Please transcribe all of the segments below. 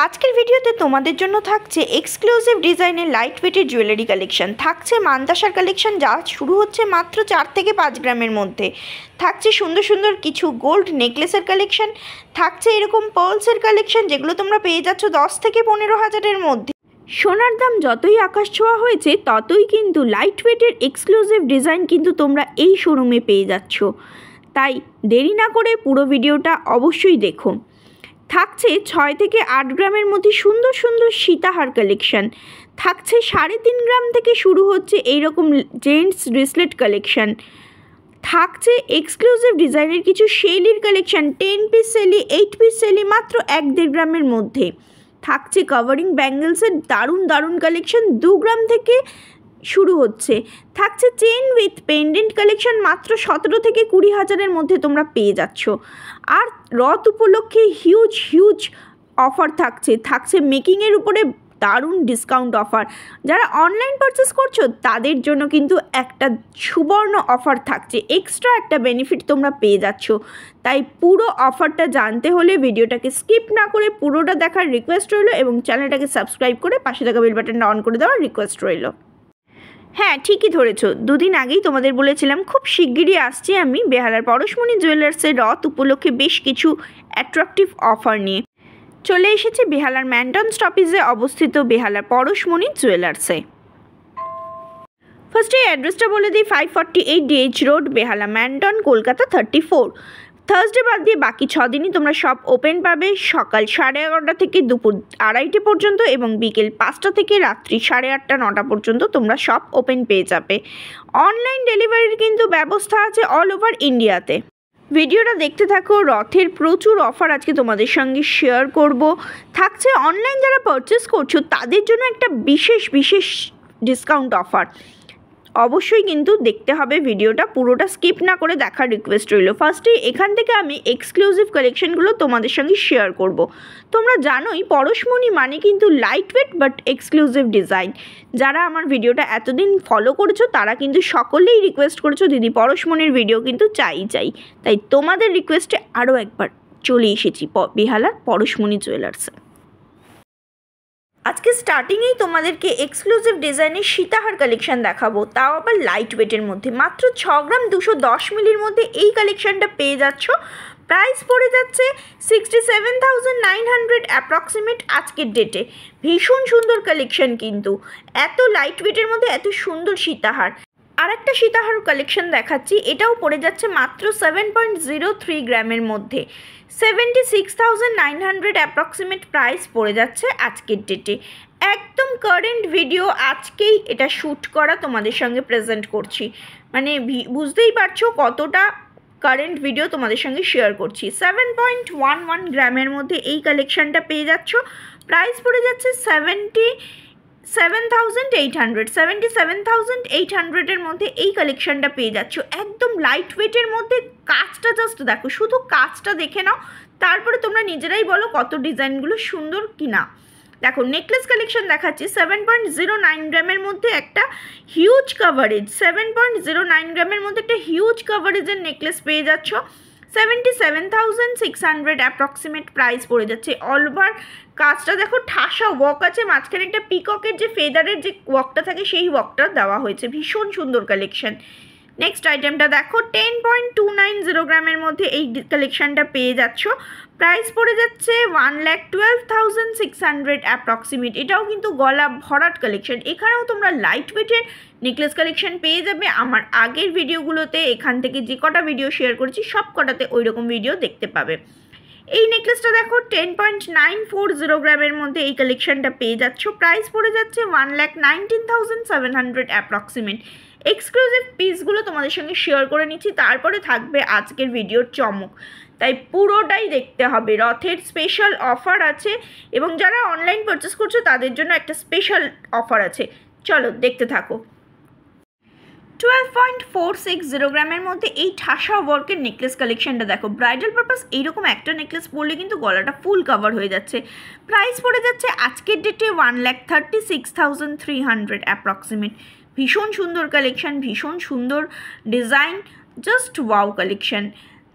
আজকের ভিডিওতে তোমাদের জন্য থাকছে এক্সক্লুসিভ ডিজাইনের লাইট ওয়েটের জুয়েলারি কালেকশন। থাকছে মানতাসার কালেকশন, যা শুরু হচ্ছে মাত্র 4 থেকে 5 গ্রামের মধ্যে। থাকছে সুন্দর সুন্দর কিছু গোল্ড নেকলেসের কালেকশন। থাকছে এরকম পার্লসের কালেকশন, যেগুলো তোমরা পেয়ে যাচ্ছ 10 থেকে 15 হাজারের মধ্যে। সোনার দাম যতই আকাশ ছোঁয়া হয়েছে, ততই কিন্তু লাইট ওয়েটের এক্সক্লুসিভ ডিজাইন কিন্তু তোমরা এই শোরুমে পেয়ে যাচ্ছ। তাই দেরি না করে পুরো ভিডিওটা অবশ্যই দেখো। থাকছে 6 থেকে 8 গ্রামের মধ্যে সুন্দর সুন্দর সীতাহার কালেকশন। থাকছে 3.5 গ্রাম থেকে শুরু হচ্ছে এইরকম জেন্টস ব্রেসলেট কালেকশন। থাকছে এক্সক্লুসিভ ডিজাইনের কিছু শেলির কালেকশন, 10 পিস শেলি, 8 পিস শেলি মাত্র 1-1.5 গ্রামের মধ্যে। থাকছে কাভারিং ব্যাঙ্গেলসের দারুণ দারুণ কালেকশন, 2 গ্রাম থেকে শুরু হচ্ছে। থাকছে চেন উইথ পেন্ডেন্ট কালেকশন, মাত্র 17 থেকে 20 হাজারের মধ্যে তোমরা পেয়ে যাচ্ছ। আর রথ উপলক্ষে হিউজ অফার থাকছে মেকিংয়ের উপরে দারুণ ডিসকাউন্ট অফার। যারা অনলাইন পারচেস করছো তাদের জন্য কিন্তু একটা সুবর্ণ অফার থাকছে, এক্সট্রা একটা বেনিফিট তোমরা পেয়ে যাচ্ছ। তাই পুরো অফারটা জানতে হলে ভিডিওটাকে স্কিপ না করে পুরোটা দেখার রিকোয়েস্ট রইল, এবং চ্যানেলটাকে সাবস্ক্রাইব করে পাশে থাকা বেল বাটনটা অন করে দেওয়ার রিকোয়েস্ট রইল। হ্যাঁ, ঠিকই ধরেছো, দুদিন আগেই তোমাদের বলেছিলাম খুব শিগগিরই আসছি আমি বেহালার পরশমণি জুয়েলার্সের রথ উপলক্ষে বেশ কিছু অ্যাট্রাকটিভ অফার নিয়ে। চলে এসেছি বেহালার ম্যান্টন স্টপেজে অবস্থিত বেহালার পরশমণি জুয়েলার্সে। ফার্স্টে অ্যাড্রেসটা বলে দিই, 548 DH রোড, বেহালা ম্যান্টন, কলকাতা 34। থার্সডে বাদ দিয়ে বাকি 6 দিনই তোমরা শপ ওপেন পাবে, সকাল 11:30 থেকে দুপুর 2:30 পর্যন্ত, এবং বিকেল 5টা থেকে রাত্রি 8:30-9টা পর্যন্ত তোমরা শপ ওপেন পেয়ে যাবে। অনলাইন ডেলিভারির কিন্তু ব্যবস্থা আছে অল ওভার ইন্ডিয়াতে। ভিডিওটা দেখতে থাকো, রথের প্রচুর অফার আজকে তোমাদের সঙ্গে শেয়ার করব। থাকছে অনলাইন যারা পারচেস করছো তাদের জন্য একটা বিশেষ ডিসকাউন্ট অফার। অবশ্যই কিন্তু দেখতে হবে ভিডিওটা, পুরোটা স্কিপ না করে দেখার রিকোয়েস্ট রইল। ফার্স্টে এখান থেকে আমি এক্সক্লুসিভ কালেকশনগুলো তোমাদের সঙ্গে শেয়ার করব। তোমরা জানোই পরশমণি মানে কিন্তু light weight but exclusive design. যারা আমার ভিডিওটা এতদিন ফলো করেছো তারা কিন্তু সকলেই রিকোয়েস্ট করেছো, দিদি পরশমণির ভিডিও কিন্তু চাই। তাই তোমাদের রিকোয়েস্টে আরও একবার চলে এসেছি বেহালার পরশমণি জুয়েলার্সে। আজকে স্টার্টিংয়েই তোমাদেরকে এক্সক্লুসিভ ডিজাইনের সীতাহার কালেকশন দেখাবো, তাও আবার লাইট ওয়েটের মধ্যে। মাত্র 6 গ্রাম 210 মিলির মধ্যে এই কালেকশনটা পেয়ে যাচ্ছ। প্রাইস পড়ে যাচ্ছে 67,900 অ্যাপ্রক্সিমেট আজকের ডেটে। ভীষণ সুন্দর কালেকশন কিন্তু, এত লাইট ওয়েটের মধ্যে এত সুন্দর সীতাহার। আর একটা সীতাহার কালেকশন দেখাচ্ছি, এটাও পড়ে যাচ্ছে মাত্র 7.03 গ্রামের মধ্যে। 76,900 অ্যাপ্রক্সিমেট প্রাইস পড়ে যাচ্ছে আজকের ডেটে। একদম কারেন্ট ভিডিও, আজকেই এটা শ্যুট করা তোমাদের সঙ্গে প্রেজেন্ট করছি, মানে বুঝতেই পারছো কতটা কারেন্ট ভিডিও তোমাদের সঙ্গে শেয়ার করছি। 7.11 গ্রামের মধ্যে এই কালেকশনটা পেয়ে যাচ্ছ। প্রাইস পড়ে যাচ্ছে 77,800 মধ্যে এই কালেকশনটা পেয়ে যাচ্ছ। একদম লাইট ওয়েটের মধ্যে। কাজটা জাস্ট দেখো, শুধু কাজটা দেখে নাও, তারপরে তোমরা নিজেরাই বলো কত ডিজাইনগুলো সুন্দর কিনা। দেখো নেকলেস কালেকশন দেখাচ্ছি, 7.09 গ্রামের মধ্যে একটা হিউজ কাভারেজ। 7.09 গ্রামের মধ্যে একটা হিউজ কাভারেজের নেকলেস পেয়ে যাচ্ছ। 77,600 অ্যাপ্রক্সিমেট প্রাইস পড়ে যাচ্ছে। অল ওভার কাজটা দেখো, ঠাসা ওয়ার্ক আছে, মাঝখানে একটা পিককের যে ফেদারের যে ওয়ার্কটা থাকে সেই ওয়ার্কটা দেওয়া হয়েছে। ভীষণ সুন্দর কালেকশন। নেক্সট আইটেমটা দেখো, 10.290 গ্রামের মধ্যে এই কালেকশনটা পেয়ে যাচ্ছ। প্রাইস পড়ে যাচ্ছে 1,12,600 অ্যাপ্রক্সিমেট। এটাও কিন্তু গলা ভরাট কালেকশন। এখানেও তোমরা লাইট ওয়েটের নেকলেস কালেকশন পেয়ে যাবে। আমার আগের ভিডিওগুলোতে এখান থেকে যে কটা ভিডিও শেয়ার করেছি সব কটাতে ওই রকম ভিডিও দেখতে পাবে। এই নেকলেসটা দেখো, 10.940 গ্রামের মধ্যে এই কালেকশনটা পেয়ে যাচ্ছ। প্রাইস পড়ে যাচ্ছে 1,19,700 অ্যাপ্রক্সিমেট। এক্সক্লুসিভ পিসগুলো তোমাদের সঙ্গে শেয়ার করে নিচ্ছি, তারপরে থাকবে আজকের ভিডিওর চমক। তাই পুরোটাই দেখতে হবে। রথের স্পেশাল অফার আছে, এবং যারা অনলাইন পারচেস করছো তাদের জন্য একটা স্পেশাল অফার আছে। চলো দেখতে থাকো। 12.460 গ্রামের মধ্যে এই ঠাসা ওয়ার্কের নেকলেস কালেকশনটা দেখো। ব্রাইডাল পারপাস এইরকম একটা নেকলেস পরলে কিন্তু গলাটা ফুল কভার হয়ে যাচ্ছে। প্রাইস পড়ে যাচ্ছে আজকের ডেটে 1,36,300 অ্যাপ্রক্সিমেট। ভীষণ সুন্দর কালেকশন, ভীষণ সুন্দর ডিজাইন, জাস্ট ওয়াও কালেকশন।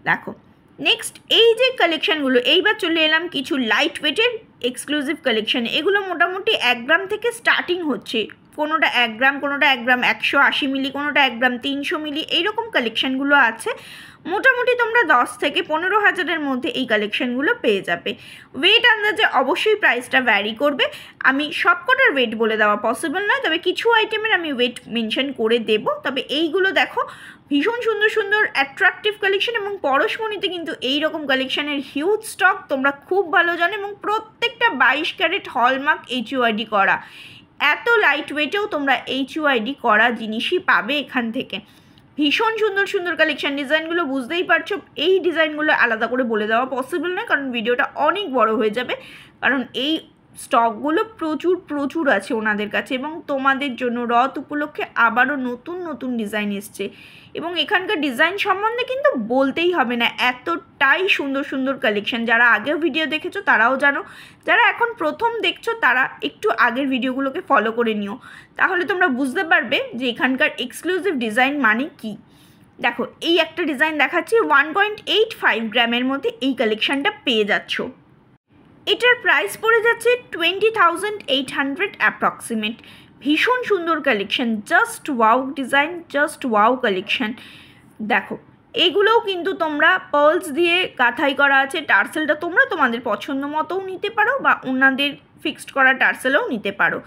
দেখো নেক্সট এই যে কালেকশনগুলো, এইবার চলে এলাম কিছু লাইট ওয়েটের এক্সক্লুসিভ কালেকশন। এগুলো মোটামুটি 1 গ্রাম থেকে স্টার্টিং হচ্ছে, কোনোটা 1 গ্রাম, কোনোটা 1 গ্রাম 180 মিলি, কোনোটা 1 গ্রাম 300 মিলি, এইরকম কালেকশানগুলো আছে। মোটামুটি তোমরা 10 থেকে 15,000-এর মধ্যে এই কালেকশানগুলো পেয়ে যাবে। ওয়েট আন্দাজে অবশ্যই প্রাইসটা ভ্যারি করবে। আমি সবকটার ওয়েট বলে দেওয়া পসিবল নয়, তবে কিছু আইটেমের আমি ওয়েট মেনশন করে দেব। তবে এইগুলো দেখো ভীষণ সুন্দর সুন্দর অ্যাট্রাকটিভ কালেকশন, এবং পরশমণিতে কিন্তু এই রকম কালেকশানের হিউজ স্টক তোমরা খুব ভালো জানো, এবং প্রত্যেকটা 22 ক্যারেট হলমার্ক HUID করা। এত লাইট ওয়েটেও তোমরা HUID করা জিনিসই পাবে এখান থেকে। ভীষণ সুন্দর সুন্দর কালেকশান। ডিজাইনগুলো বুঝতেই পারছো, এই ডিজাইনগুলো আলাদা করে বলে দেওয়া পসিবল নয়, কারণ ভিডিওটা অনেক বড় হয়ে যাবে। কারণ এই স্টকগুলো প্রচুর প্রচুর আছে ওনাদের কাছে, এবং তোমাদের জন্য রথ উপলক্ষে আবারও নতুন নতুন ডিজাইন এসছে। এবং এখানকার ডিজাইন সম্বন্ধে কিন্তু বলতেই হবে না, এতটাই সুন্দর সুন্দর কালেকশান। যারা আগেও ভিডিও দেখেছো তারাও জানো, যারা এখন প্রথম দেখছো তারা একটু আগের ভিডিওগুলোকে ফলো করে নিও, তাহলে তোমরা বুঝতে পারবে যে এখানকার এক্সক্লুসিভ ডিজাইন মানে কি। দেখো এই একটা ডিজাইন দেখাচ্ছি, 1.85 গ্রামের মধ্যে এই কালেকশানটা পেয়ে যাচ্ছ। এটার প্রাইস পড়ে যাচ্ছে 20,800 অ্যাপ্রক্সিমেট। ভীষণ সুন্দর collection, just wow design, just wow collection. দেখো এগুলোও কিন্তু তোমরা পার্লস দিয়ে কাঁথাই করা আছে। টার্সেলটা তোমরা তোমাদের পছন্দ মতোও নিতে পারো, বা ওনাদের ফিক্সড করা টার্সেলও নিতে পারো।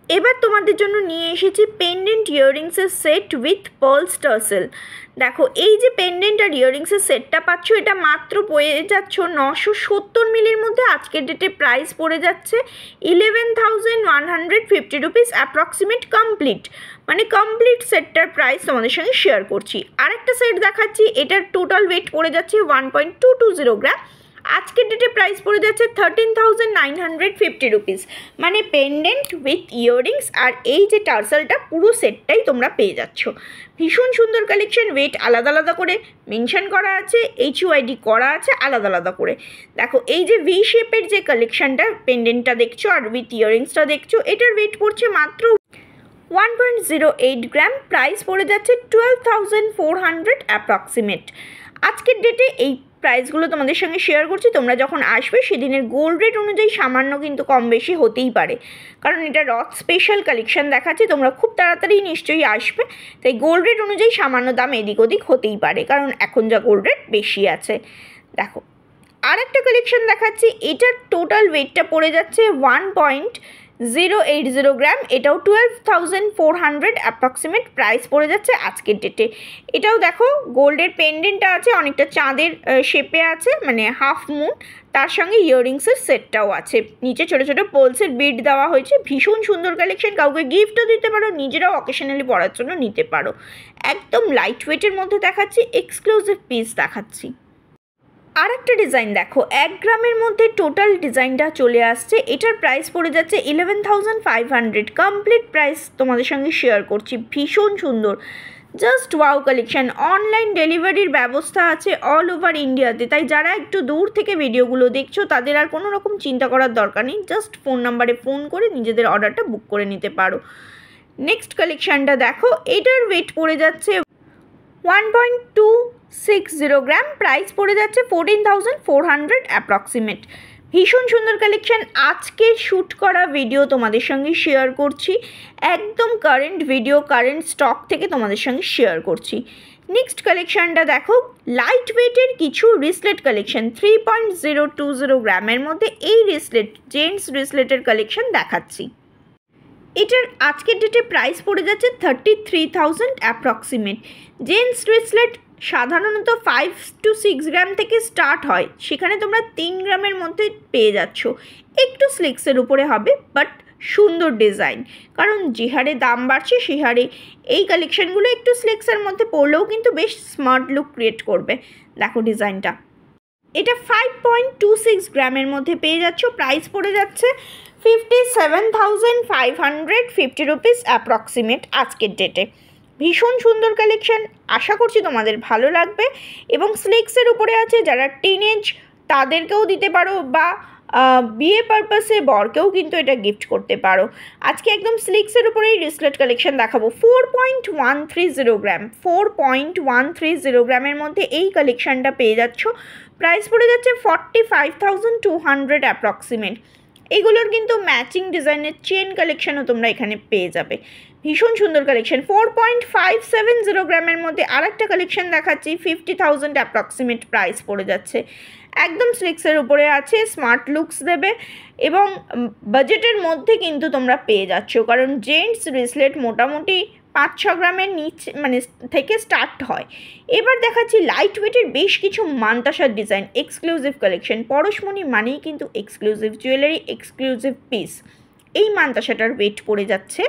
এবার তোমাদের জন্য নিয়ে এসেছি পেন্ডেন্ট ইয়াররিংসের সেট উইথ পার্লস টার্সেল। দেখো এই যে পেন্ডেন্ট আর ইয়াররিংসের সেটটা পাচ্ছ, এটা মাত্র পেয়ে যাচ্ছ 970 মিলির মধ্যে। আজকের ডেটে প্রাইস পড়ে যাচ্ছে 11,150 রুপিস অ্যাপ্রক্সিমেট কমপ্লিট। মানে কমপ্লিট সেটটার প্রাইস তোমাদের সঙ্গে শেয়ার করছি। আরেকটা সেট দেখাচ্ছি, এটার টোটাল ওয়েট পড়ে যাচ্ছে 1.220 গ্রাম। আজকের ডেটে প্রাইস পড়ে যাচ্ছে 13,950 রুপিস। মানে পেন্ডেন্ট উইথ ইয়াররিংস আর এই যে টার্সেলটা, পুরো সেটটাই তোমরা পেয়ে যাচ্ছ। ভীষণ সুন্দর কালেকশন। ওয়েট আলাদা আলাদা করে মেনশন করা আছে, HUID করা আছে আলাদা আলাদা করে। দেখো এই যে ভি শেপের যে কালেকশানটা, পেন্ডেন্টটা দেখছো আর উইথ ইয়াররিংসটা দেখছো, এটার ওয়েট পড়ছে মাত্র 1.08 গ্রাম। প্রাইস পড়ে যাচ্ছে 12,400 অ্যাপ্রক্সিমেট। আজকের ডেটে এই প্রাইসগুলো তোমাদের সঙ্গে শেয়ার করছি। তোমরা যখন আসবে সেদিনের গোল্ড রেট অনুযায়ী সামান্য কিন্তু কম বেশি হতেই পারে, কারণ এটা রথ স্পেশাল কালেকশান দেখাচ্ছি। তোমরা খুব তাড়াতাড়ি নিশ্চয়ই আসবে, তাই গোল্ড রেট অনুযায়ী সামান্য দাম এদিক ওদিক হতেই পারে, কারণ এখন যা গোল্ড রেট বেশি আছে। দেখো আরেকটা কালেকশান দেখাচ্ছি, এটার টোটাল ওয়েটটা পড়ে যাচ্ছে 1.080 গ্রাম। এটাও 12,400 অ্যাপ্রক্সিমেট প্রাইস পড়ে যাচ্ছে আজকের ডেটে। এটাও দেখো গোল্ডের পেন্ডেন্টটা আছে, অনেকটা চাঁদের শেপে আছে, মানে হাফ মুন। তার সঙ্গে ইয়াররিংসের সেটটাও আছে, নিচে ছোটো ছোটো পোলসের বিড দেওয়া হয়েছে। ভীষণ সুন্দর কালেকশন, কাউকে গিফটও দিতে পারো, নিজেরাও অকেশনালি পরার জন্য নিতে পারো। একদম লাইট ওয়েটের মধ্যে দেখাচ্ছি, এক্সক্লুসিভ পিস দেখাচ্ছি। আর একটা ডিজাইন দেখো, 1 গ্রামের মধ্যে টোটাল ডিজাইনটা চলে আসছে। এটার প্রাইস পড়ে যাচ্ছে 11,500। কমপ্লিট প্রাইস তোমাদের সঙ্গে শেয়ার করছি। ভীষণ সুন্দর, জাস্ট ওয়াও কালেকশান। অনলাইন ডেলিভারির ব্যবস্থা আছে অল ওভার ইন্ডিয়াতে, তাই যারা একটু দূর থেকে ভিডিওগুলো দেখছো তাদের আর কোনো রকম চিন্তা করার দরকার নেই। জাস্ট ফোন নাম্বারে ফোন করে নিজেদের অর্ডারটা বুক করে নিতে পারো। নেক্সট কালেকশানটা দেখো, এটার ওয়েট পড়ে যাচ্ছে 1.260 গ্রাম। প্রাইস পড়ে যাচ্ছে 14,400 অ্যাপ্রক্সিমেট। ভীষণ সুন্দর কালেকশান। আজকে শ্যুট করা ভিডিও তোমাদের সঙ্গে শেয়ার করছি, একদম কারেন্ট ভিডিও, কারেন্ট স্টক থেকে তোমাদের সঙ্গে শেয়ার করছি। নেক্সট কালেকশানটা দেখো, লাইট ওয়েটের কিছু রিসলেট কালেকশান। 3.020 গ্রামের মধ্যে এই রিসলেট, জেন্টস রিসলেটের কালেকশান দেখাচ্ছি। এটার আজকের ডেটে প্রাইস পড়ে যাচ্ছে 33,000 অ্যাপ্রক্সিমেট। জেন্টস ব্রেসলেট সাধারণত 5 to 6 গ্রাম থেকে স্টার্ট হয়, সেখানে তোমরা 3 গ্রামের মধ্যে পেয়ে যাচ্ছ। একটু স্লিক্সের উপরে হবে, বাট সুন্দর ডিজাইন, কারণ যে হারে দাম বাড়ছে সে হারে এই কালেকশানগুলো একটু স্লিক্সের মধ্যে পড়লেও কিন্তু বেশ স্মার্ট লুক ক্রিয়েট করবে। দেখো ডিজাইনটা, এটা 5.26 গ্রামের মধ্যে পেয়ে যাচ্ছ। প্রাইস পড়ে যাচ্ছে 57,550 রুপিস অ্যাপ্রক্সিমেট আজকের ডেটে। ভীষণ সুন্দর কালেকশান, আশা করছি তোমাদের ভালো লাগবে। এবং স্লিক্সের উপরে আছে, যারা টিনেজ তাদেরকেও দিতে পারো, বা বিয়ে পারপাসে বরকেও কিন্তু এটা গিফট করতে পারো। আজকে একদম স্লিক্সের উপরে এই রিসলেট কালেকশন দেখাবো। 4.130 গ্রাম, 4.130 গ্রামের মধ্যে এই কালেকশানটা পেয়ে যাচ্ছ। প্রাইস পড়ে যাচ্ছে 45,200 অ্যাপ্রক্সিমেট। এগুলোর কিন্তু ম্যাচিং ডিজাইনের চেন কালেকশানও তোমরা এখানে পেয়ে যাবে। ভীষণ সুন্দর কালেকশন। 4.570 গ্রামের মধ্যে আরেকটা কালেকশন দেখাচ্ছি, 50,000 অ্যাপ্রক্সিমেট প্রাইস পড়ে যাচ্ছে। একদম স্লিক্সের উপরে আছে, স্মার্ট লুকস দেবে এবং বাজেটের মধ্যে কিন্তু তোমরা পেয়ে যাচ্ছ, কারণ জেন্টস ব্রেসলেট মোটামুটি 5-6 গ্রামের নিচে মানে থেকে স্টার্ট হয়। এবার দেখাচ্ছি লাইট ওয়েটের বেশ কিছু মান্তাসার ডিজাইন, এক্সক্লুসিভ কালেকশন। পরশমণি মানেই কিন্তু এক্সক্লুসিভ জুয়েলারি, এক্সক্লুসিভ পিস। এই মান্তাসাটার ওয়েট পড়ে যাচ্ছে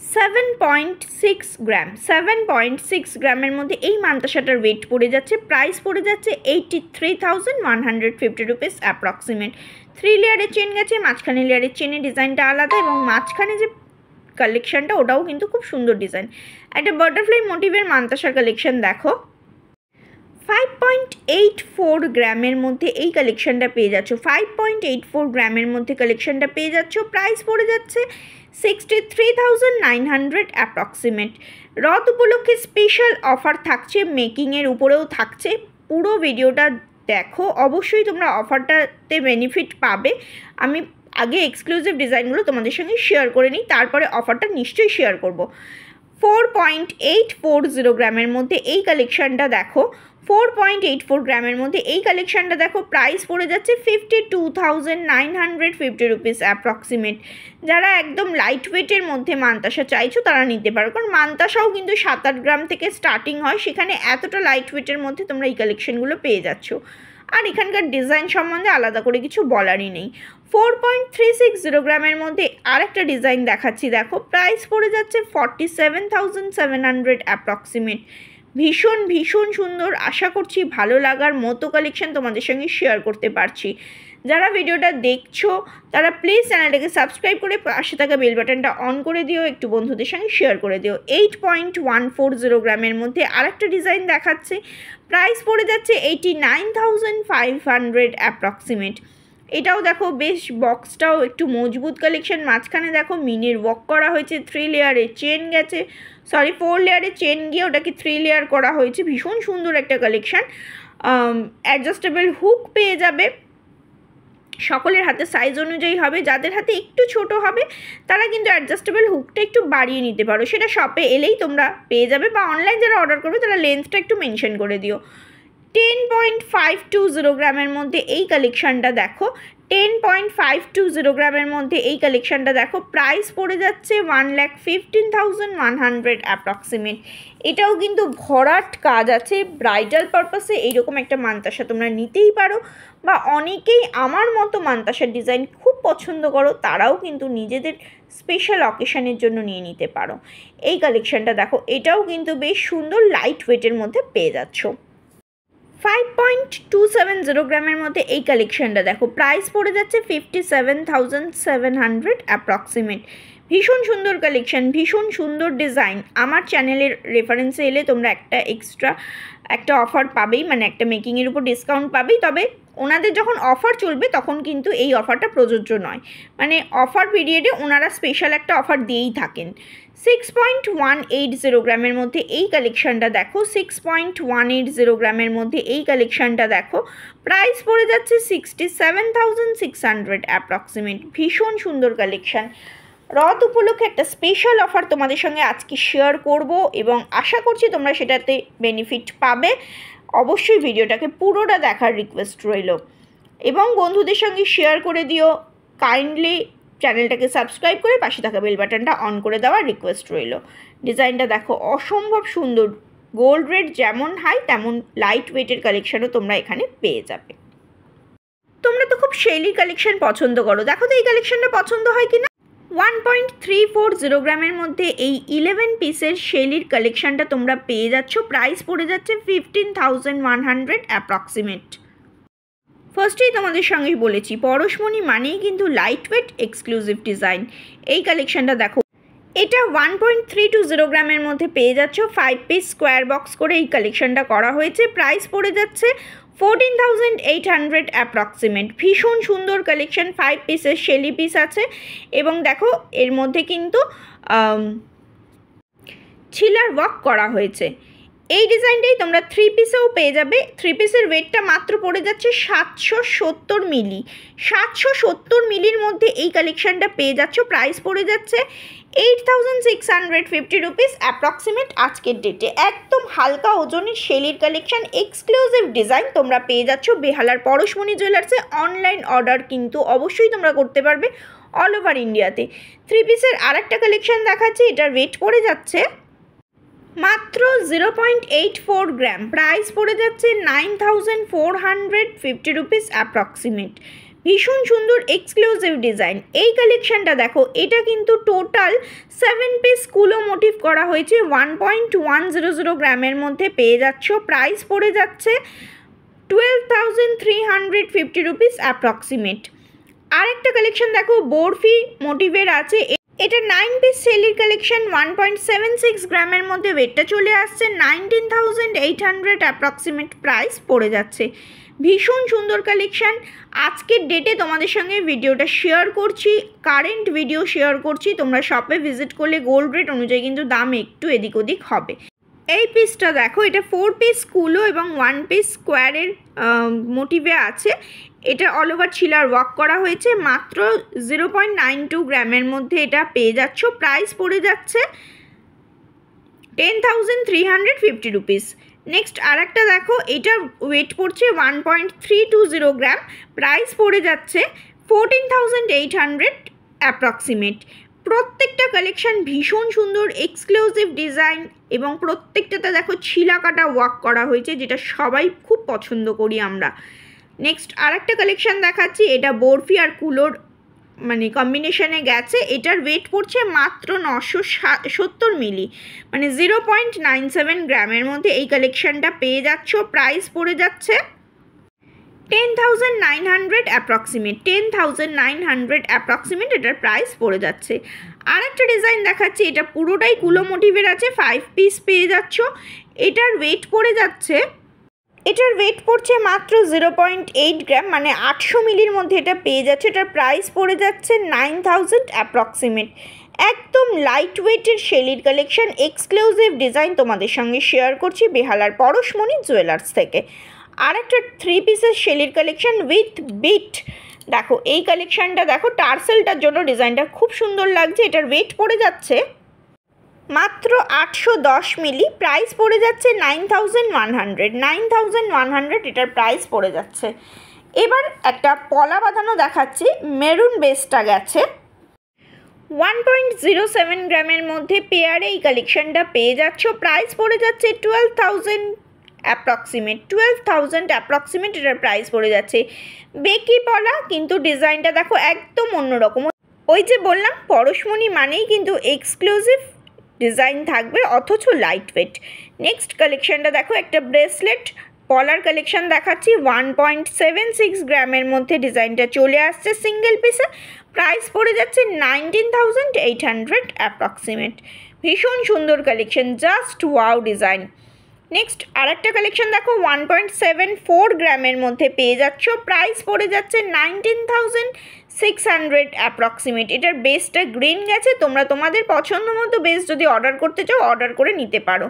7.6 গ্রাম, 7.6 গ্রামের মধ্যে এই মান্তাসাটার ওয়েট পড়ে যাচ্ছে। প্রাইস পড়ে যাচ্ছে 83,150 রুপিস অ্যাপ্রক্সিমেট। 3 লেয়ারের চেন গেছে, মাঝখানে লেয়ারের চেনের ডিজাইনটা আলাদা এবং মাঝখানে যে কালেকশানটা ওটাও কিন্তু খুব সুন্দর ডিজাইন। একটা বাটারফ্লাই মোটিভের মান্তাসার কালেকশন দেখো। 5.84 গ্রামের মধ্যে এই কালেকশানটা পেয়ে যাচ্ছ, 5.84 গ্রামের মধ্যে কালেকশানটা পেয়ে যাচ্ছ। প্রাইস পড়ে যাচ্ছে 63,900 অ্যাপ্রক্সিমেট। রথ উপলক্ষে স্পেশাল অফার থাকছে, মেকিংয়ের উপরেও থাকছে। পুরো ভিডিওটা দেখো, অবশ্যই তোমরা অফারটাতে বেনিফিট পাবে। আমি আগে এক্সক্লুসিভ ডিজাইনগুলো তোমাদের সঙ্গে শেয়ার করে নিই, তারপরে অফারটা নিশ্চয়ই শেয়ার করব। 4.840 গ্রামের মধ্যে এই কালেকশানটা দেখো, 4.84 গ্রামের মধ্যে এই কালেকশানটা দেখো। প্রাইস পড়ে যাচ্ছে 52,950 রুপিস অ্যাপ্রক্সিমেট। যারা একদম লাইট ওয়েটের মধ্যে মান্তাসা চাইছো তারা নিতে পারো, কারণ মান্তাসাও কিন্তু 7-8 গ্রাম থেকে স্টার্টিং হয়, সেখানে এতটা লাইট ওয়েটের মধ্যে তোমরা এই কালেকশানগুলো পেয়ে যাচ্ছ। আর এখানকার ডিজাইন সম্বন্ধে আলাদা করে কিছু বলারই নেই। 4.360 গ্রামের মধ্যে আরেকটা ডিজাইন দেখাচ্ছি দেখো। প্রাইস পড়ে যাচ্ছে 47,700 অ্যাপ্রক্সিমেট। ভীষণ ভীষণ সুন্দর, আশা করছি ভালো লাগার মতো কালেকশন তোমাদের সঙ্গে শেয়ার করতে পারছি। যারা ভিডিওটা দেখছো তারা প্লিজ চ্যানেলটাকে সাবস্ক্রাইব করে পাশে থাকা বেল বাটনটা অন করে দিও, একটু বন্ধুদের সঙ্গে শেয়ার করে দিও। 8.140 গ্রামের মধ্যে আরেকটা ডিজাইন দেখাচ্ছে। প্রাইস পড়ে যাচ্ছে 89,500 অ্যাপ্রক্সিমেট। এটাও দেখো বেশ, বক্সটাও একটু মজবুত কালেকশন। মাঝখানে দেখো মিনের ওয়ার্ক করা হয়েছে, 3 লেয়ারের চেন গেছে, 4 লেয়ারের চেন গিয়ে ওটাকে 3 লেয়ার করা হয়েছে। ভীষণ সুন্দর একটা কালেকশান। অ্যাডজাস্টেবল হুক পেয়ে যাবে, সকলের হাতে সাইজ অনুযায়ী হবে। যাদের হাতে একটু ছোট হবে তারা কিন্তু অ্যাডজাস্টেবল হুকটা একটু বাড়িয়ে নিতে পারো, সেটা শপে এলেই তোমরা পেয়ে যাবে, বা অনলাইন যারা অর্ডার করবে তারা লেন্থটা একটু মেনশন করে দিও। 10.520 গ্রামের মধ্যে এই কালেকশানটা দেখো, 10.520 গ্রামের মধ্যে এই কালেকশানটা দেখো। প্রাইস পড়ে যাচ্ছে 1,15,100 অ্যাপ্রক্সিমেট। এটাও কিন্তু ভরাট কাজ আছে, ব্রাইডাল পারপাসে এইরকম একটা মান্তাসা তোমরা নিতেই পারো, বা অনেকেই আমার মতো মান্তাসার ডিজাইন খুব পছন্দ করো তারাও কিন্তু নিজেদের স্পেশাল অকেশানের জন্য নিয়ে নিতে পারো। এই কালেকশানটা দেখো, এটাও কিন্তু বেশ সুন্দর লাইট ওয়েটের মধ্যে পেয়ে যাচ্ছ। 5.270 গ্রামের মধ্যে এই কালেকশানটা দেখো। প্রাইস পড়ে যাচ্ছে 57,700 অ্যাপ্রক্সিমেট। ভীষণ সুন্দর কালেকশান, ভীষণ সুন্দর ডিজাইন। আমার চ্যানেলের রেফারেন্সে এলে তোমরা একটা অফার পাবেই, মানে একটা মেকিংয়ের উপর ডিসকাউন্ট পাবেই। তবে ওনাদের যখন অফার চলবে তখন কিন্তু এই অফারটা প্রযোজ্য নয়, মানে অফার পিরিয়ডে ওনারা স্পেশাল একটা অফার দিয়েই থাকেন। 6.180 গ্রামের মধ্যে এই কালেকশানটা দেখো, 6.180 গ্রামের মধ্যে এই কালেকশানটা দেখো। প্রাইস পড়ে যাচ্ছে 67,600 অ্যাপ্রক্সিমেট। ভীষণ সুন্দর কালেকশান। রথ উপলক্ষে একটা স্পেশাল অফার তোমাদের সঙ্গে আজকে শেয়ার করব এবং আশা করছি তোমরা সেটাতে বেনিফিট পাবে। অবশ্যই ভিডিওটাকে পুরোটা দেখার রিকোয়েস্ট রইল এবং বন্ধুদের সঙ্গে শেয়ার করে দিও। কাইন্ডলি চ্যানেলটাকে সাবস্ক্রাইব করে পাশে থাকা বেল বাটনটা অন করে দেওয়ার রিকোয়েস্ট রইল। ডিজাইনটা দেখো, অসম্ভব সুন্দর। গোল্ড রেট যেমন হাই তেমন লাইট ওয়েটের কালেকশানও তোমরা এখানে পেয়ে যাবে। তোমরা তো খুব শেলি কালেকশন পছন্দ করো, দেখো তো এই কালেকশনটা পছন্দ হয় কিনা। 1.340 গ্রামের মধ্যে এই 11 পিসের শেলির কালেকশানটা তোমরা পেয়ে যাচ্ছ। প্রাইস পড়ে যাচ্ছে 15,100 অ্যাপ্রক্সিমেট। ফার্স্টেই তোমাদের সঙ্গে বলেছি পরশমণি মানেই কিন্তু লাইট ওয়েট এক্সক্লুসিভ ডিজাইন। এই কালেকশানটা দেখো, এটা 1.320 গ্রামের মধ্যে পেয়ে যাচ্ছ। 5 পিস স্কোয়ার বক্স করে এই কালেকশানটা করা হয়েছে। প্রাইস পড়ে যাচ্ছে 14,800 অ্যাপ্রক্সিমেট। ভীষণ সুন্দর কালেকশন, 5 পিসের শেলি পিস আছে এবং দেখো এর মধ্যে কিন্তু ছিলার ওয়ার্ক করা হয়েছে। এই ডিজাইনটাই তোমরা 3 পিসেও পেয়ে যাবে। 3 পিসের ওয়েটটা মাত্র পড়ে যাচ্ছে 770 মিলি। 770 মিলির মধ্যে এই কালেকশানটা পেয়ে যাচ্ছ। প্রাইস পড়ে যাচ্ছে 8,650 রুপিস অ্যাপ্রক্সিমেট আজকের ডেটে। একদম হালকা ওজনের শেলির কালেকশান, এক্সক্লুসিভ ডিজাইন তোমরা পেয়ে যাচ্ছ বেহালার পরশমণি জুয়েলার্সে। অনলাইন অর্ডার কিন্তু অবশ্যই তোমরা করতে পারবে অল ওভার ইন্ডিয়াতে। 3 পিসের আর একটা কালেকশান দেখাচ্ছি, এটার ওয়েট পড়ে যাচ্ছে মাত্র 0.84 গ্রাম। প্রাইস পড়ে যাচ্ছে 9,450 রুপিস অ্যাপ্রক্সিমেট। ভীষণ সুন্দর এক্সক্লুসিভ ডিজাইন। এই কালেকশানটা দেখো, এটা কিন্তু টোটাল 7 পিস কুলো মোটিভ করা হয়েছে। 1.100 গ্রামের মধ্যে পেয়ে যাচ্ছ। প্রাইস পড়ে যাচ্ছে 12,350 রুপিস অ্যাপ্রক্সিমেট। আরেকটা কালেকশান দেখো, বরফি মোটিভের আছে। এটা 9 পিস সেলির কালেকশন, 1.76 গ্রামের মধ্যে ওয়েটটা চলে আসছে। 19,800 অ্যাপ্রক্সিমেট প্রাইস পড়ে যাচ্ছে। ভীষণ সুন্দর কালেকশান। আজকের ডেটে তোমাদের সঙ্গে ভিডিওটা শেয়ার করছি, কারেন্ট ভিডিও শেয়ার করছি। তোমরা শপে ভিজিট করলে গোল্ড রেট অনুযায়ী কিন্তু দাম একটু এদিক ওদিক হবে। এই পিসটা দেখো, এটা 4 পিস কুলো এবং 1 পিস স্কোয়ারের মোটিভে আছে। এটা অল ওভার ছিলার ওয়ার্ক করা হয়েছে। মাত্র 0.92 গ্রামের মধ্যে এটা পেয়ে যাচ্ছ। প্রাইস পড়ে যাচ্ছে 10,350 রুপিস। নেক্সট আর একটা দেখো, এটা ওয়েট পড়ছে 1.320 গ্রাম। প্রাইস পড়ে যাচ্ছে 14,800 অ্যাপ্রক্সিমেট। প্রত্যেকটা কালেকশান ভীষণ সুন্দর এক্সক্লুসিভ ডিজাইন এবং প্রত্যেকটাতে দেখো ছিলা কাটা ওয়ার্ক করা হয়েছে, যেটা সবাই খুব পছন্দ করি আমরা। নেক্সট আর একটা কালেকশান দেখাচ্ছি, এটা বরফি আর কুলোর মানে কম্বিনেশনে গেছে। এটার ওয়েট পড়ছে মাত্র 970 মিলি, মানে 0.97 গ্রামের মধ্যে এই কালেকশানটা পেয়ে যাচ্ছ। প্রাইস পড়ে যাচ্ছে 10,900 অ্যাপ্রক্সিমেট। 10,900 অ্যাপ্রক্সিমেট এটার প্রাইস পড়ে যাচ্ছে। আর একটা ডিজাইন দেখাচ্ছি, এটা পুরোটাই কুলো মোটিভের আছে। 5 পিস পেয়ে যাচ্ছ। এটার ওয়েট পড়ে যাচ্ছে, এটার ওয়েট পড়ছে মাত্র 0.8 গ্রাম, মানে 800 মিলির মধ্যে এটা পেয়ে যাচ্ছে। এটার প্রাইস পড়ে যাচ্ছে 9,000 অ্যাপ্রক্সিমেট। একদম লাইট ওয়েটের শেলির কালেকশন, এক্সক্লুসিভ ডিজাইন তোমাদের সঙ্গে শেয়ার করছি বেহালার পরশমণি জুয়েলার্স থেকে। আর একটা 3 পিসের শেলির কালেকশন উইথ বিট। দেখো এই কালেকশানটা দেখো, টার্সেলটার জন্য ডিজাইনটা খুব সুন্দর লাগছে। এটার ওয়েট পড়ে যাচ্ছে মাত্র 810 মিলি। প্রাইস পড়ে যাচ্ছে 9,100। 9,100 এটার প্রাইস পড়ে যাচ্ছে। এবার একটা পলা বাঁধানো দেখাচ্ছি, মেরুন বেসটা গেছে। 1.07 গ্রামের মধ্যে পেয়ারে এই কালেকশানটা পেয়ে যাচ্ছ। প্রাইস পড়ে যাচ্ছে 12,000 অ্যাপ্রক্সিমেট। 12,000 অ্যাপ্রক্সিমেট এটার প্রাইস পড়ে যাচ্ছে। বেকি পলা, কিন্তু ডিজাইনটা দেখো একদম অন্যরকম। ওই যে বললাম পরশমণি মানেই কিন্তু এক্সক্লুসিভ ডিজাইন থাকবে, অথচ লাইট ওয়েট। নেক্সট কালেকশানটা দেখো, একটা ব্রেসলেট পলার কালেকশান দেখাচ্ছি। 1.76 গ্রামের মধ্যে ডিজাইনটা চলে আসছে সিঙ্গেল পিসে। প্রাইস পড়ে যাচ্ছে 19,800 অ্যাপ্রক্সিমেট। ভীষণ সুন্দর collection, just wow design. Next আর একটা কালেকশান দেখো, 1.74 গ্রামের মধ্যে পেয়ে যাচ্ছ। প্রাইস পড়ে যাচ্ছে 19,600 অ্যাপ্রক্সিমেট। এটার বেসটা গ্রিন গেছে। তোমরা তোমাদের পছন্দ মতো বেস যদি অর্ডার করতে চাও অর্ডার করে নিতে পারো।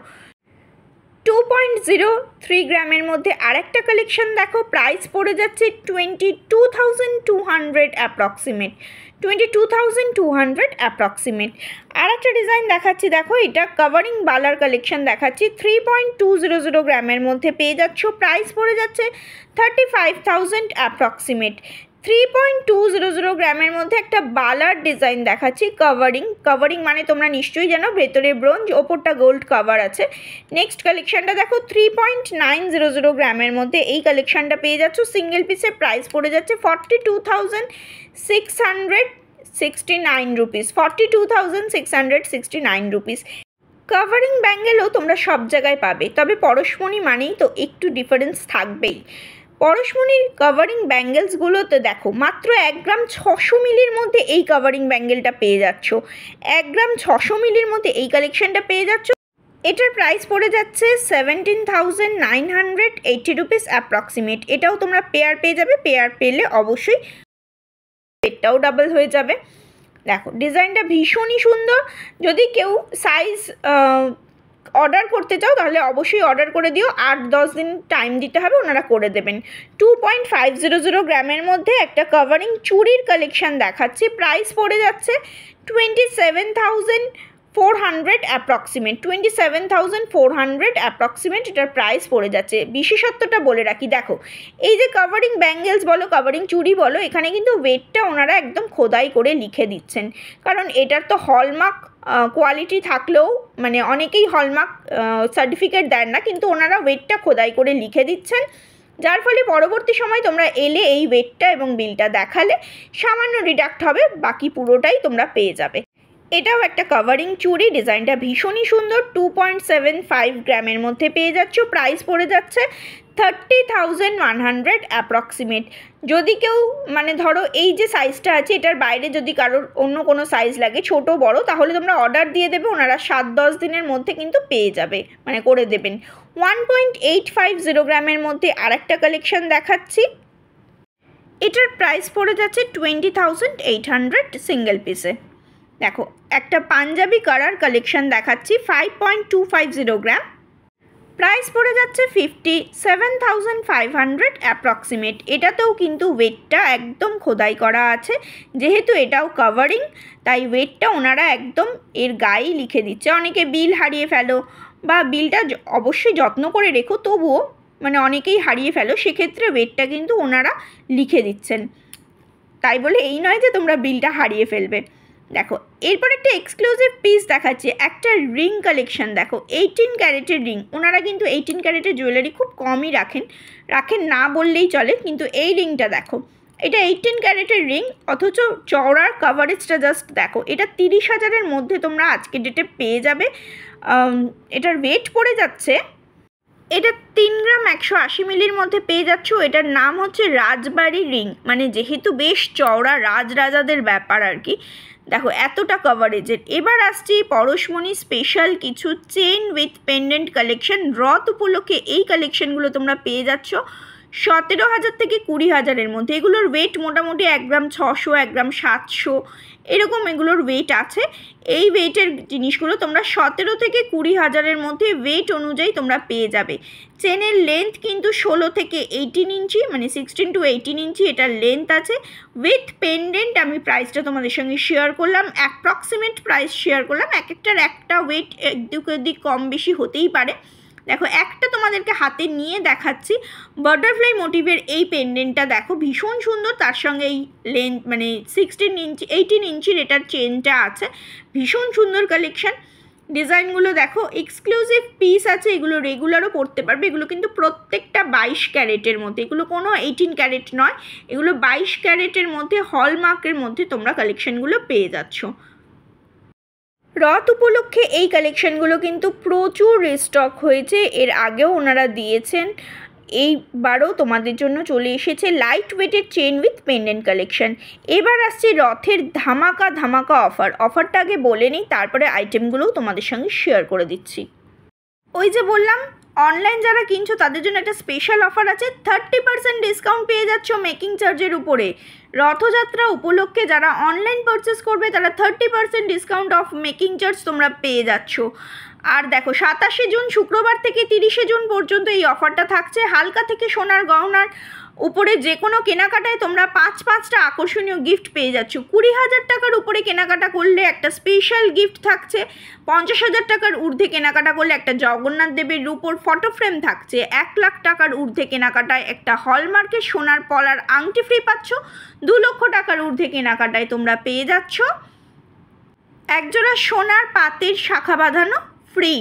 2.03 গ্রামের মধ্যে আরেকটা কালেকশন দেখো, প্রাইস পড়ে যাচ্ছে 22,200 অ্যাপ্রক্সিমেট। 22,200 অ্যাপ্রক্সিমেট। আর একটা ডিজাইন দেখাচ্ছি দেখো, এটা কভারিং বালার কালেকশন দেখাচ্ছি। 3.200 গ্রামের মধ্যে পেয়ে যাচ্ছ। প্রাইস পড়ে যাচ্ছে 35,000 অ্যাপ্রক্সিমেট। 3.200 গ্রামের মধ্যে একটা বালার ডিজাইন দেখাচ্ছি। কভারিং মানে তোমরা নিশ্চয়ই জানো, ভেতরে ব্রোঞ্জ, ওপরটা গোল্ড কভার আছে। নেক্সট কালেকশানটা দেখো, 3.900 গ্রামের মধ্যে এই কালেকশানটা পেয়ে যাচ্ছ সিঙ্গেল পিসের। প্রাইস পড়ে যাচ্ছে 42,669 রুপিস। 42,669 রুপিস। কভারিং ব্যাঙ্গেলও তোমরা সব জায়গায় পাবে, তবে পরশমণি মানেই তো একটু ডিফারেন্স থাকবেই। পরশমণির কভারিং ব্যাঙ্গেলসগুলোতে দেখো মাত্র 1 গ্রাম 600 মিলির মধ্যে এই কভারিং ব্যাঙ্গেলটা পেয়ে যাচ্ছ। 1 গ্রাম 600 মিলির মধ্যে এই কালেকশানটা পেয়ে যাচ্ছ। এটার প্রাইস পড়ে যাচ্ছে 17,980 রুপিস অ্যাপ্রক্সিমেট। এটাও তোমরা পেয়ার পেয়ে যাবে, পেয়ার পেলে অবশ্যই পেটটাও ডাবল হয়ে যাবে। দেখো ডিজাইনটা ভীষণই সুন্দর। যদি কেউ সাইজ অর্ডার করতে চাও তাহলে অবশ্যই অর্ডার করে দিও, 8-10 দিন টাইম দিতে হবে, ওনারা করে দেবেন। 2.500 গ্রামের মধ্যে একটা কভারিং চুড়ির কালেকশান দেখাচ্ছি। প্রাইস পড়ে যাচ্ছে 27,400 অ্যাপ্রক্সিমেট, 27,400 অ্যাপ্রক্সিমেট এটার প্রাইস পড়ে যাচ্ছে। বিশেষত্বটা বলে রাখি, দেখো এই যে কভারিং ব্যাঙ্গেলস বলো, কভারিং চুড়ি বলো, এখানে কিন্তু ওয়েটটা ওনারা একদম খোদাই করে লিখে দিচ্ছেন, কারণ এটার তো হলমার্ক কোয়ালিটি থাকলেও মানে অনেকেই হলমার্ক সার্টিফিকেট দেন না, কিন্তু ওনারা ওয়েটটা খোদাই করে লিখে দিচ্ছেন, যার ফলে পরবর্তী সময় তোমরা এলে এই ওয়েটটা এবং বিলটা দেখালে সামান্য রিডাক্ট হবে, বাকি পুরোটাই তোমরা পেয়ে যাবে। এটাও একটা কভারিং চুড়ি, ডিজাইনটা ভীষণই সুন্দর। 2.75 গ্রামের মধ্যে পেয়ে যাচ্ছ। প্রাইস পড়ে যাচ্ছে 30,100 অ্যাপ্রক্সিমেট। যদি কেউ মানে ধরো এই যে সাইজটা আছে এটার বাইরে যদি কারোর অন্য কোনো সাইজ লাগে ছোট বড়, তাহলে তোমরা অর্ডার দিয়ে দেবে, ওনারা 7-10 দিনের মধ্যে কিন্তু পেয়ে যাবে, মানে করে দেবেন। 1.850 গ্রামের মধ্যে আর একটা কালেকশন দেখাচ্ছি। এটার প্রাইস পড়ে যাচ্ছে 20,800 সিঙ্গেল পিসে। দেখো একটা পাঞ্জাবি কালার কালেকশন দেখাচ্ছি, 5.250 গ্রাম। প্রাইস পড়ে যাচ্ছে 57,500 অ্যাপ্রক্সিমেট। এটাতেও কিন্তু ওয়েটটা একদম খোদাই করা আছে, যেহেতু এটাও কভারিং তাই ওয়েটটা ওনারা একদম এর গায়েই লিখে দিচ্ছে। অনেকে বিল হারিয়ে ফেলো বা বিলটা অবশ্যই যত্ন করে রেখো, তবুও মানে অনেকেই হারিয়ে ফেলো, সেক্ষেত্রে ওয়েটটা কিন্তু ওনারা লিখে দিচ্ছেন। তাই বলে এই নয় যে তোমরা বিলটা হারিয়ে ফেলবে। দেখো এরপর একটা এক্সক্লুসিভ পিস দেখাচ্ছি, একটা রিং কালেকশন। দেখো 18 ক্যারেটের রিং। ওনারা কিন্তু 18 ক্যারেটের জুয়েলারি খুব কমই রাখেন না বললেই চলে, কিন্তু এই রিংটা দেখো, এটা 18 ক্যারেটের রিং, অথচ চওড়ার কাভারেজটা জাস্ট দেখো। এটা 30,000-এর মধ্যে তোমরা আজকের ডেটে পেয়ে যাবে। এটার ওয়েট পড়ে যাচ্ছে, এটা 3 গ্রাম 180 মিলির মধ্যে পেয়ে যাচ্ছ। এটার নাম হচ্ছে রাজবাড়ি রিং, মানে যেহেতু বেশ চওড়া রাজরাজাদের ব্যাপার আর কি। দেখো এতটা কভারেজের। এবার আসছি পরশমণি স্পেশাল কিছু চেন উইথ পেন্ডেন্ট কালেকশন। রথ উপলক্ষে এই কালেকশনগুলো তোমরা পেয়ে যাচ্ছ 17,000 থেকে 20,000-এর মধ্যে। এগুলোর ওয়েট মোটামুটি 1 গ্রাম 600, 1 গ্রাম 700 এরকম এগুলোর ওয়েট আছে। এই ওয়েটের জিনিসগুলো তোমরা 17 থেকে 20,000-এর মধ্যে ওয়েট অনুযায়ী তোমরা পেয়ে যাবে। চেনের লেন্থ কিন্তু 16 থেকে 18 ইঞ্চি, মানে 16 to 18 ইঞ্চি এটার লেন্থ আছে। উইথ পেন্ডেন্ট আমি প্রাইসটা তোমাদের সঙ্গে শেয়ার করলাম, অ্যাপ্রক্সিমেট প্রাইস শেয়ার করলাম। একটা ওয়েট এদিক ওদিক কম বেশি হতেই পারে। দেখো একটা তোমাদেরকে হাতে নিয়ে দেখাচ্ছি, বাটারফ্লাই মোটিভের এই পেন্ডেন্টটা দেখো ভীষণ সুন্দর, তার সঙ্গে এই লেন্থ মানে 18 ইঞ্চির এটার চেনটা আছে, ভীষণ সুন্দর কালেকশন। ডিজাইনগুলো দেখো এক্সক্লুসিভ পিস আছে, এগুলো রেগুলারও পরতে পারবে। এগুলো কিন্তু প্রত্যেকটা 22 ক্যারেটের মধ্যে, এগুলো কোনো 18 ক্যারেট নয়, এগুলো 22 ক্যারেটের মধ্যে হলমার্কের মধ্যে তোমরা কালেকশনগুলো পেয়ে যাচ্ছ। রথ উপলক্ষে এই কালেকশনগুলো কিন্তু প্রচুর রিস্টক হয়েছে, এর আগেও ওনারা দিয়েছেন, এইবারও তোমাদের জন্য চলে এসেছে লাইট ওয়েটের চেন উইথ পেন্ডেন্ট কালেকশন। এবার আসছে রথের ধামাকা অফারটা আগে বলে নিই, তারপরে আইটেমগুলোও তোমাদের সঙ্গে শেয়ার করে দিচ্ছি। ওই যে বললাম অনলাইন যারা কিনছো তাদের জন্য একটা স্পেশাল অফার আছে, 30% ডিসকাউন্ট পেয়ে যাচ্ছ মেকিং চার্জের উপরে। রথযাত্রা উপলক্ষে যারা অনলাইন পারচেস করবে তারা 30% ডিসকাউন্ট অফ মেকিং চার্জ তোমরা পেয়ে যাচ্ছ। আর দেখো 27 জুন শুক্রবার থেকে 30 জুন পর্যন্ত এই অফারটা থাকছে। হালকা থেকে সোনার গহনার উপরে যে কোনো কেনাকাটায় তোমরা 5-5টা আকর্ষণীয় গিফট পেয়ে যাচ্ছ। 20,000 টাকার উপরে কেনাকাটা করলে একটা স্পেশাল গিফট থাকছে, 50,000 টাকার ঊর্ধ্বে কেনাকাটা করলে একটা জগন্নাথ দেবের রূপোর ফটো ফ্রেম থাকছে, 1 লাখ টাকার ঊর্ধ্বে কেনাকাটায় একটা হলমার্কের সোনার পলার আংটি ফ্রি পাচ্ছ, 2 লক্ষ টাকার ঊর্ধ্বে কেনাকাটায় তোমরা পেয়ে যাচ্ছ একজোড়া সোনার পাতের শাখা বাঁধানো ফ্রি।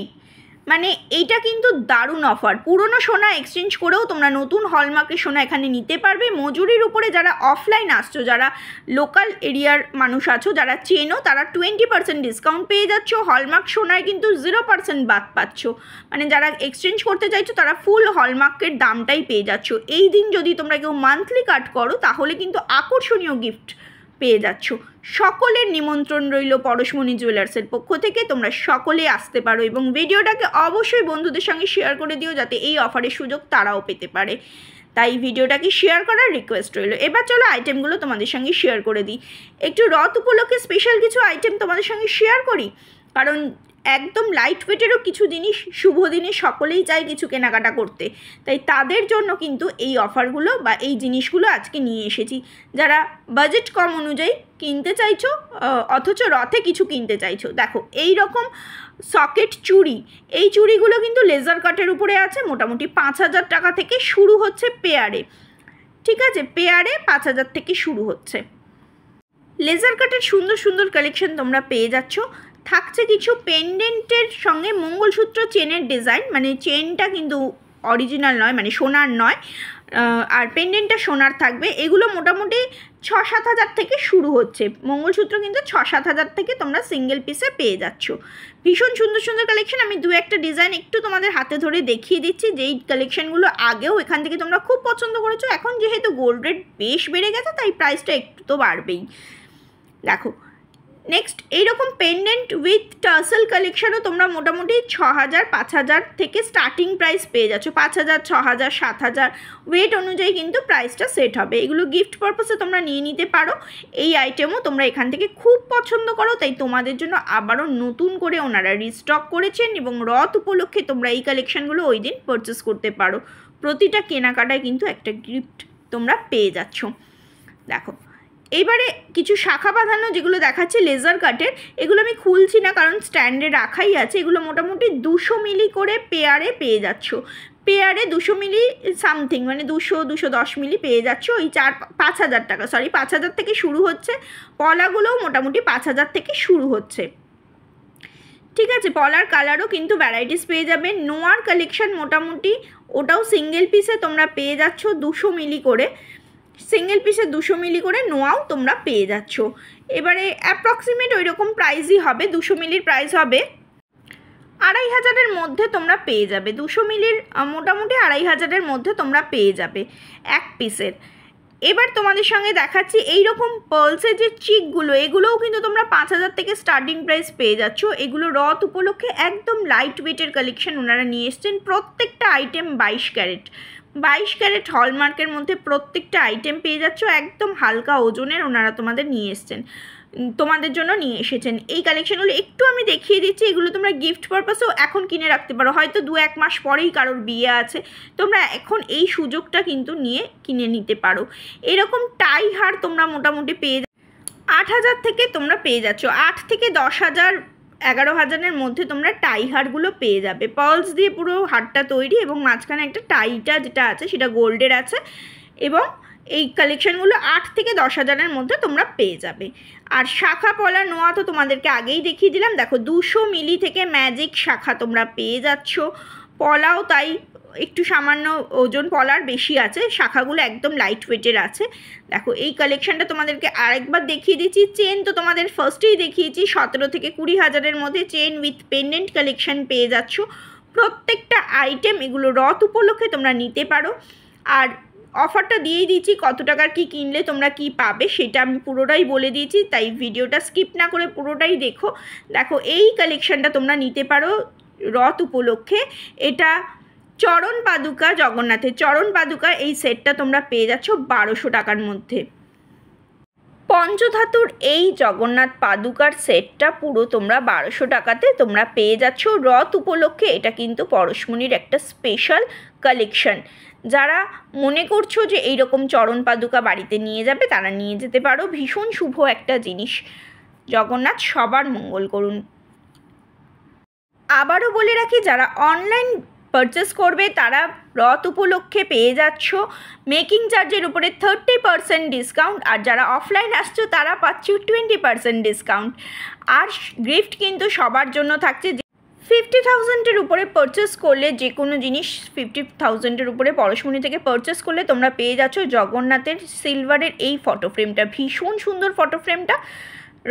মানে এইটা কিন্তু দারুণ অফার। পুরনো সোনা এক্সচেঞ্জ করেও তোমরা নতুন হলমার্কের সোনা এখানে নিতে পারবে। মজুরির উপরে যারা অফলাইন আসছো, যারা লোকাল এরিয়ার মানুষ আছো, যারা চেনো, তারা 20% ডিসকাউন্ট পেয়ে যাচ্ছ। হলমার্ক সোনায় কিন্তু 0% বাদ পাচ্ছ, মানে যারা এক্সচেঞ্জ করতে চাইছো তারা ফুল হলমার্কের দামটাই পেয়ে যাচ্ছ। এই দিন যদি তোমরা কেউ মান্থলি কাট করো তাহলে কিন্তু আকর্ষণীয় গিফট পেয়ে যাচ্ছ। সকলের নিমন্ত্রণ রইল পরশমণি জুয়েলার্সের পক্ষ থেকে, তোমরা সকলে আসতে পারো এবং ভিডিওটাকে অবশ্যই বন্ধুদের সঙ্গে শেয়ার করে দিও যাতে এই অফারের সুযোগ তারাও পেতে পারে। তাই ভিডিওটাকে শেয়ার করার রিকোয়েস্ট রইল। এবার চলো আইটেমগুলো তোমাদের সঙ্গে শেয়ার করে দিই। একটু রথ উপলক্ষে স্পেশাল কিছু আইটেম তোমাদের সঙ্গে শেয়ার করি, কারণ একদম লাইট ওয়েটেরও কিছু জিনিস শুভ দিনে সকলেই চায় কিছু কেনাকাটা করতে, তাই তাদের জন্য কিন্তু এই অফারগুলো বা এই জিনিসগুলো আজকে নিয়ে এসেছি। যারা বাজেট কম অনুযায়ী কিনতে চাইছো অথচ রথে কিছু কিনতে চাইছো, দেখো এই রকম সকেট চুড়ি, এই চুড়িগুলো কিন্তু লেজার কাটের উপরে আছে। মোটামুটি 5,000 টাকা থেকে শুরু হচ্ছে পেয়ারে, ঠিক আছে, পেয়ারে 5,000 থেকে শুরু হচ্ছে। লেজার কাটের সুন্দর সুন্দর কালেকশন তোমরা পেয়ে যাচ্ছ। থাকছে কিছু পেন্ডেন্টের সঙ্গে মঙ্গলসূত্র চেনের ডিজাইন, মানে চেনটা কিন্তু অরিজিনাল নয়, মানে সোনার নয়, আর পেন্ডেন্টটা সোনার থাকবে। এগুলো মোটামুটি 6-7 হাজার থেকে শুরু হচ্ছে। মঙ্গলসূত্র কিন্তু 6-7 হাজার থেকে তোমরা সিঙ্গেল পিসে পেয়ে যাচ্ছ। ভীষণ সুন্দর সুন্দর কালেকশন। আমি দু একটা ডিজাইন একটু তোমাদের হাতে ধরে দেখিয়ে দিচ্ছি, যেই কালেকশনগুলো আগেও এখান থেকে তোমরা খুব পছন্দ করেছো। এখন যেহেতু গোল্ড রেট বেশ বেড়ে গেছে তাই প্রাইসটা একটু তো বাড়বেই। দেখো নেক্সট এইরকম পেন্ডেন্ট উইথ টার্সেল কালেকশনও তোমরা মোটামুটি 6,000 5,000 থেকে স্টার্টিং প্রাইস পেয়ে যাচ্ছ। 5,000 6,000 7,000 ওয়েট অনুযায়ী কিন্তু প্রাইসটা সেট হবে। এগুলো গিফট পারপাসে তোমরা নিয়ে নিতে পারো। এই আইটেমও তোমরা এখান থেকে খুব পছন্দ করো, তাই তোমাদের জন্য আবারও নতুন করে ওনারা রিস্টক করেছেন এবং রথ উপলক্ষে তোমরা এই কালেকশনগুলো ওই দিন পারচেস করতে পারো। প্রতিটা কেনাকাটায় কিন্তু একটা গিফট তোমরা পেয়ে যাচ্ছ। দেখো এইবারে কিছু শাখা বাঁধানো যেগুলো দেখাচ্ছে লেজার কাটের, এগুলো আমি খুলছি না কারণ স্ট্যান্ডে রাখাই আছে। এগুলো মোটামুটি 200 মিলি করে পেয়ারে পেয়ে যাচ্ছ। পেয়ারে 200 মিলি সামথিং, মানে 200-210 মিলি পেয়ে যাচ্ছ। ওই 5,000 টাকা, সরি 5,000 থেকে শুরু হচ্ছে। পলাগুলোও মোটামুটি 5,000 থেকে শুরু হচ্ছে, ঠিক আছে। পলার কালারও কিন্তু ভ্যারাইটিস পেয়ে যাবে। নোয়ার কালেকশন মোটামুটি ওটাও সিঙ্গেল পিসে তোমরা পেয়ে যাচ্ছ 200 মিলি করে, সিঙ্গেল পিসে 200 মিলি করে নোয়াও তোমরা পেয়ে যাচ্ছ। এবারে অ্যাপ্রক্সিমেট ওই রকম প্রাইসই হবে। 200 মিলির প্রাইস হবে 2,500-এর মধ্যে তোমরা পেয়ে যাবে। 200 মিলির মোটামুটি 2,500-এর মধ্যে তোমরা পেয়ে যাবে এক পিসের। এবার তোমাদের সঙ্গে দেখাচ্ছি এই রকম পার্লসের যে চিকগুলো, এগুলোও কিন্তু তোমরা 5,000 থেকে স্টার্টিং প্রাইস পেয়ে যাচ্ছ। এগুলো রথ উপলক্ষে একদম লাইট ওয়েটের কালেকশন ওনারা নিয়ে এসছেন। প্রত্যেকটা আইটেম 22 ক্যারেট হলমার্কের মধ্যে প্রত্যেকটা আইটেম পেয়ে যাচ্ছ। একদম হালকা ওজনের ওনারা তোমাদের জন্য নিয়ে এসেছেন। এই কালেকশনগুলো একটু আমি দেখিয়ে দিচ্ছি। এগুলো তোমরা গিফট পারপাসেও এখন কিনে রাখতে পারো। হয়তো 2-1 মাস পরেই কারোর বিয়ে আছে, তোমরা এখন এই সুযোগটা কিন্তু নিয়ে কিনে নিতে পারো। এরকম টাই হার তোমরা মোটামুটি পেয়ে 8,000 থেকে তোমরা পেয়ে যাচ্ছ। 8 থেকে 10,000 11,000-এর মধ্যে তোমরা টাই হারগুলো পেয়ে যাবে। পার্লস দিয়ে পুরো হারটা তৈরি এবং মাঝখানে একটা টাইটা যেটা আছে সেটা গোল্ডের আছে। এবং এই কালেকশনগুলো 8 থেকে 10,000-এর মধ্যে তোমরা পেয়ে যাবে। আর শাখা পলা নোয়া তো তোমাদেরকে আগেই দেখিয়ে দিলাম। দেখো 200 মিলি থেকে ম্যাজিক শাখা তোমরা পেয়ে যাচ্ছ। পলাও তাই একটু সামান্য ওজন পলার বেশি আছে, শাখাগুলো একদম লাইট ওয়েটের আছে। দেখো এই কালেকশনটা তোমাদেরকে আরেকবার দেখিয়ে দিচ্ছি। চেন তো তোমাদের ফার্স্টেই দেখিয়েছি, 17 থেকে 20,000-এর মধ্যে চেন উইথ পেন্ডেন্ট কালেকশন পেয়ে যাচ্ছ। প্রত্যেকটা আইটেম এগুলো রথ উপলক্ষে তোমরা নিতে পারো। আর অফারটা দিয়েই দিচ্ছি, কত টাকার কি কিনলে তোমরা কি পাবে সেটা আমি পুরোটাই বলে দিয়েছি, তাই ভিডিওটা স্কিপ না করে পুরোটাই দেখো। দেখো এই কালেকশনটা তোমরা নিতে পারো রথ উপলক্ষে। এটা চরণ পাদুকা, জগন্নাথের চরণ পাদুকা, এই সেটটা তোমরা পেয়ে যাচ্ছ 1200 টাকার মধ্যে। পঞ্চধাতুর এই জগন্নাথ পাদুকার সেটটা পুরো তোমরা 1200 টাকাতে তোমরা পেয়ে যাচ্ছ রথ উপলক্ষে। এটা কিন্তু পরশমণির একটা স্পেশাল কালেকশন। যারা মনে করছো যে এইরকম চরণ পাদুকা বাড়িতে নিয়ে যাবে তারা নিয়ে যেতে পারো। ভীষণ শুভ একটা জিনিস। জগন্নাথ সবার মঙ্গল করুন। আবারও বলে রাখি, যারা অনলাইন পারচেস করবে তারা রথ উপলক্ষে পেয়ে যাচ্ছ মেকিং চার্জের উপরে 30% ডিসকাউন্ট। আর যারা অফলাইন আসছো তারা পাচ্ছ 20% ডিসকাউন্ট। আর গিফট কিন্তু সবার জন্য থাকছে। 50,000-এর উপরে পারচেস করলে, যে কোনো জিনিস 50,000-এর উপরে পরশমণি থেকে পারচেস করলে তোমরা পেয়ে যাচ্ছ জগন্নাথের সিলভারের এই ফটো ফ্রেমটা। ভীষণ সুন্দর ফটো ফ্রেমটা।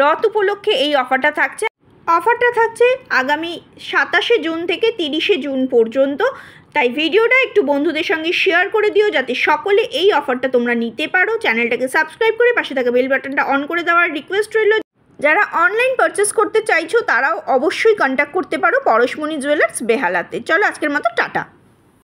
রথ উপলক্ষে এই অফারটা থাকছে। আগামী 27শে জুন থেকে 30শে জুন পর্যন্ত। তাই ভিডিওটা একটু বন্ধুদের সঙ্গে শেয়ার করে দিও যাতে সকলে এই অফারটা তোমরা নিতে পারো। চ্যানেলটাকে সাবস্ক্রাইব করে পাশে থাকা বেল বাটনটা অন করে দেওয়ার রিকোয়েস্ট রইল। যারা অনলাইন পারচেস করতে চাইছো তারাও অবশ্যই কন্ট্যাক্ট করতে পারো পরশমণি জুয়েলার্স বেহালাতে। চলো আজকের মতো টাটা।